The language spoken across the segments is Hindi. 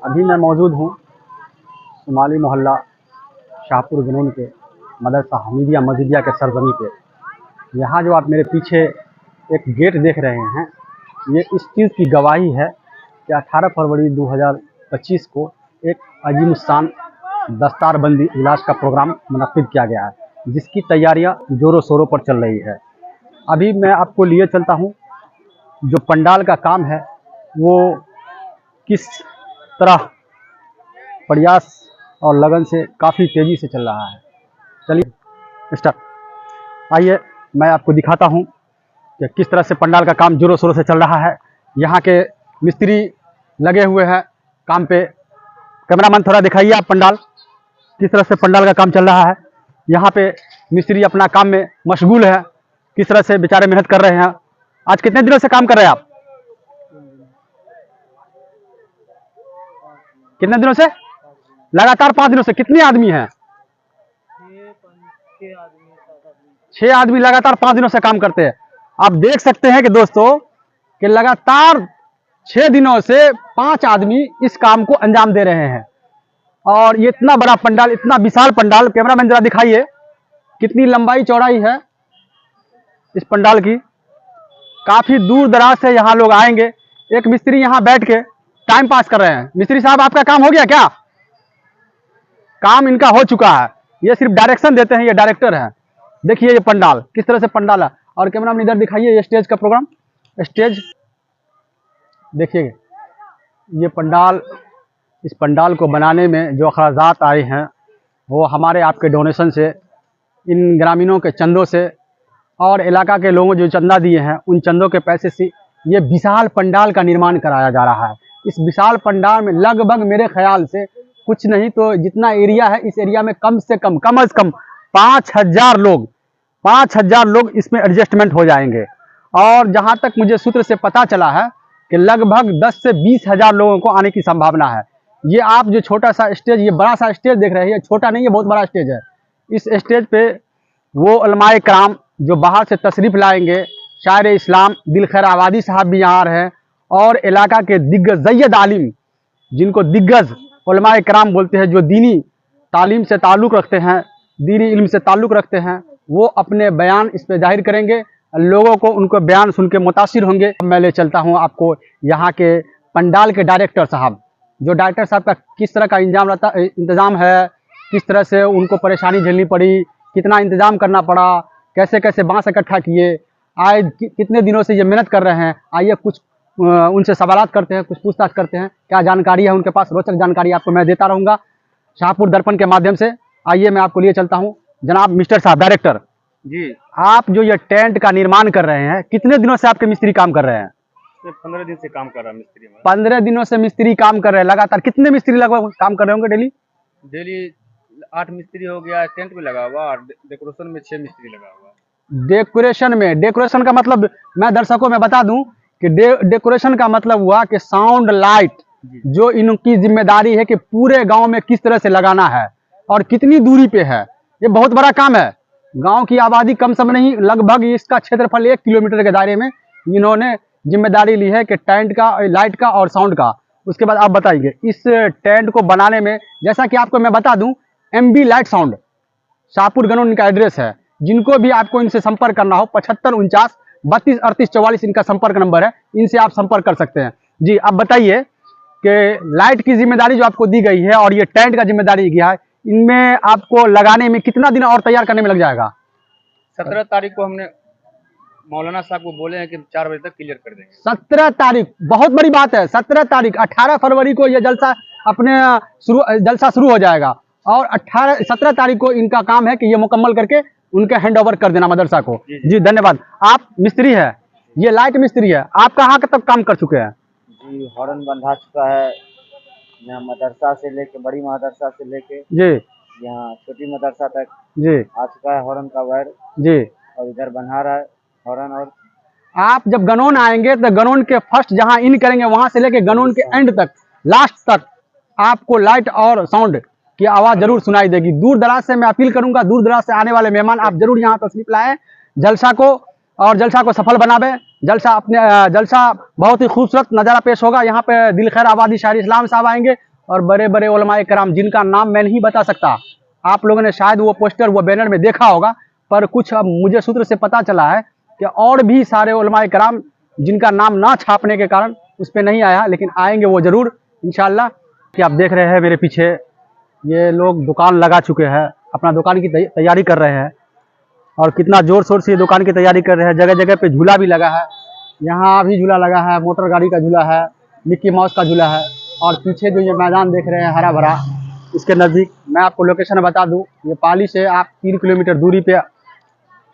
अभी मैं मौजूद हूँ शुमाली मोहल्ला शाहपुर गनौन के मदरसा हमीदिया मस्जिदिया के सरजमी पे। यहाँ जो आप मेरे पीछे एक गेट देख रहे हैं, ये इस चीज़ की गवाही है कि 18 फरवरी 2025 को एक अजीमुस्शान दस्तारबंदी इजलास का प्रोग्राम मुनक्किद किया गया है, जिसकी तैयारियां जोरों शोरों पर चल रही है। अभी मैं आपको लिए चलता हूं, जो पंडाल का काम है वो किस तरह प्रयास और लगन से काफ़ी तेज़ी से चल रहा है। चलिए स्टार्ट। आइए मैं आपको दिखाता हूं कि किस तरह से पंडाल का काम जोरों शोरों से चल रहा है। यहाँ के मिस्त्री लगे हुए हैं काम पे। कैमरामैन थोड़ा दिखाइए आप पंडाल, किस तरह से पंडाल का काम चल रहा है। यहाँ पे मिस्त्री अपना काम में मशगूल है, किस तरह से बेचारे मेहनत कर रहे हैं। आज कितने दिनों से काम कर रहे हैं आप? कितने दिनों से? लगातार 5 दिनों से। कितने आदमी हैं? 6 आदमी लगातार 5 दिनों से काम करते हैं। आप देख सकते हैं कि दोस्तों कि लगातार 6 दिनों से 5 आदमी इस काम को अंजाम दे रहे हैं। और ये इतना बड़ा पंडाल, इतना विशाल पंडाल, कैमरामैन जरा दिखाइए कितनी लंबाई चौड़ाई है इस पंडाल की। काफी दूर दराज से यहाँ लोग आएंगे। एक मिस्त्री यहाँ बैठ के टाइम पास कर रहे हैं। मिस्त्री साहब, आपका काम हो गया क्या? काम इनका हो चुका है, ये सिर्फ डायरेक्शन देते हैं, ये डायरेक्टर हैं। देखिए ये पंडाल किस तरह से पंडाल है। और कैमरामैन इधर दिखाइए ये स्टेज का प्रोग्राम। स्टेज देखिए, ये पंडाल, इस पंडाल को बनाने में जो अखराजात आए हैं वो हमारे आपके डोनेशन से, इन ग्रामीणों के चंदों से और इलाका के लोगों जो चंदा दिए हैं उन चंदों के पैसे से ये विशाल पंडाल का निर्माण कराया जा रहा है। इस विशाल पंडाल में लगभग मेरे ख्याल से कुछ नहीं तो जितना एरिया है, इस एरिया में कम से कम 5,000 लोग इसमें एडजस्टमेंट हो जाएंगे। और जहां तक मुझे सूत्र से पता चला है कि लगभग 10 से 20,000 लोगों को आने की संभावना है। ये आप जो छोटा सा स्टेज, ये बड़ा सा स्टेज देख रहे हैं, छोटा नहीं है, बहुत बड़ा स्टेज है। इस स्टेज पे वो उलमाए कराम जो बाहर से तशरीफ लाएंगे, शायर इस्लाम दिल खैर आबादी साहब भी यहाँ आ रहे हैं, और इलाका के दिग्गज सैयद आलिम, जिनको दिग्गज उलमाए कराम बोलते हैं, जो दीनी तालीम से ताल्लुक़ रखते हैं, दीनी इल्म से ताल्लुक़ रखते हैं, वो अपने बयान इस पे जाहिर करेंगे। लोगों को उनको बयान सुन के मुतासिर होंगे। मैं ले चलता हूँ आपको यहाँ के पंडाल के डायरेक्टर साहब, जो डायरेक्टर साहब का किस तरह का इंतज़ाम है, किस तरह से उनको परेशानी झेलनी पड़ी, कितना इंतज़ाम करना पड़ा, कैसे कैसे बांस इकट्ठा किए, आए कितने दिनों से ये मेहनत कर रहे हैं। आइए कुछ उनसे सवालात करते हैं, कुछ पूछताछ करते हैं, क्या जानकारी है उनके पास। रोचक जानकारी आपको मैं देता रहूँगा शाहपुर दर्पण के माध्यम से। आइए मैं आपको लिए चलता हूँ। जनाब मिस्टर साहब डायरेक्टर जी, आप जो ये टेंट का निर्माण कर रहे हैं, कितने दिनों से आपके मिस्त्री काम कर रहे हैं? 15 दिन से काम कर रहा है मिस्त्री में। 15 दिनों से मिस्त्री काम कर रहे हैं लगातार। कितने मिस्त्री लगभग काम कर रहे होंगे डेली? डेली 8 मिस्त्री हो गया, टेंट में लगा हुआ, और डेकोरेशन में 6 मिस्त्री लगा हुआ। डेकोरेशन का मतलब मैं दर्शकों में बता दूं कि डेकोरेशन का मतलब हुआ कि साउंड लाइट, जो इनकी जिम्मेदारी है कि पूरे गांव में किस तरह से लगाना है और कितनी दूरी पे है। ये बहुत बड़ा काम है। गांव की आबादी कम सम नहीं, लगभग इसका क्षेत्रफल 1 किलोमीटर के दायरे में इन्होंने जिम्मेदारी ली है कि टेंट का, लाइट का और साउंड का। उसके बाद आप बताइए इस टेंट को बनाने में, जैसा कि आपको मैं बता दूं, MB light sound Shahpur Ganaun इनका एड्रेस है। जिनको भी आपको इनसे संपर्क करना हो 7549 32 38 44 इनका संपर्क नंबर है, इनसे आप संपर्क कर सकते हैं। जी आप बताइए कि लाइट की जिम्मेदारी जो आपको दी गई है और ये टेंट का जिम्मेदारी किया है, इनमें आपको लगाने में कितना दिन और तैयार करने में लग जाएगा? 17 तारीख को हमने मौलाना साहब को बोले हैं कि 4 बजे तक क्लियर कर देंगे। 17 तारीख, बहुत बड़ी बात है। 17 तारीख, 18 फरवरी को यह जलसा शुरू हो जाएगा और 17 तारीख को इनका काम है कि ये मुकम्मल करके उनके हैंड ओवर कर देना मदरसा को। जी धन्यवाद। आप मिस्त्री है, ये लाइट मिस्त्री है, आप कहाँ तक काम कर चुके हैं? जी, हॉर्न बंधा चुका है यहाँ मदरसा से लेके, बड़ी मदरसा से लेके जी यहाँ छोटी मदरसा तक जी आ चुका है हॉर्न का वायर, जी। और इधर बना रहा है हॉर्न। और आप जब गनौन आएंगे तो गनौन के फर्स्ट जहां इन करेंगे वहां से लेके गनौन के एंड तक, लास्ट तक आपको लाइट और साउंड की आवाज जरूर सुनाई देगी। दूर दराज से मैं अपील करूंगा, दूर दराज से आने वाले मेहमान आप जरूर यहाँ तशरीफ लाएं जलसा को, और जलसा को सफल बनावे। जलसा बहुत ही खूबसूरत नज़ारा पेश होगा। यहाँ पे दिल खैर आबादी शायर इस्लाम साहब आएंगे और बड़े बड़े उलमाए कराम जिनका नाम मैं नहीं बता सकता। आप लोगों ने शायद वो पोस्टर वो बैनर में देखा होगा, पर कुछ अब मुझे सूत्र से पता चला है कि और भी सारे उलमाए कराम जिनका नाम ना छापने के कारण उस पर नहीं आया, लेकिन आएंगे वो ज़रूर इंशाल्लाह। कि आप देख रहे हैं मेरे पीछे ये लोग दुकान लगा चुके हैं, अपना दुकान की तैयारी कर रहे हैं और कितना ज़ोर शोर से ये दुकान की तैयारी कर रहे हैं। जगह जगह पे झूला भी लगा है, यहाँ भी झूला लगा है, मोटर गाड़ी का झूला है, मिक्की माउस का झूला है। और पीछे जो ये मैदान देख रहे हैं हरा भरा, इसके नज़दीक मैं आपको लोकेशन बता दूं, ये पाली से आप 3 किलोमीटर दूरी पे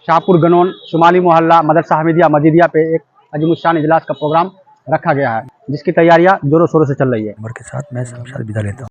शाहपुर गनौन शुमाली मोहल्ला मदरसा हमीदिया मजीदिया पे एक अजीमुशान इजलास का प्रोग्राम रखा गया है, जिसकी तैयारियां जोरों शोरों से चल रही है। के साथ मैं विदा लेता हूँ।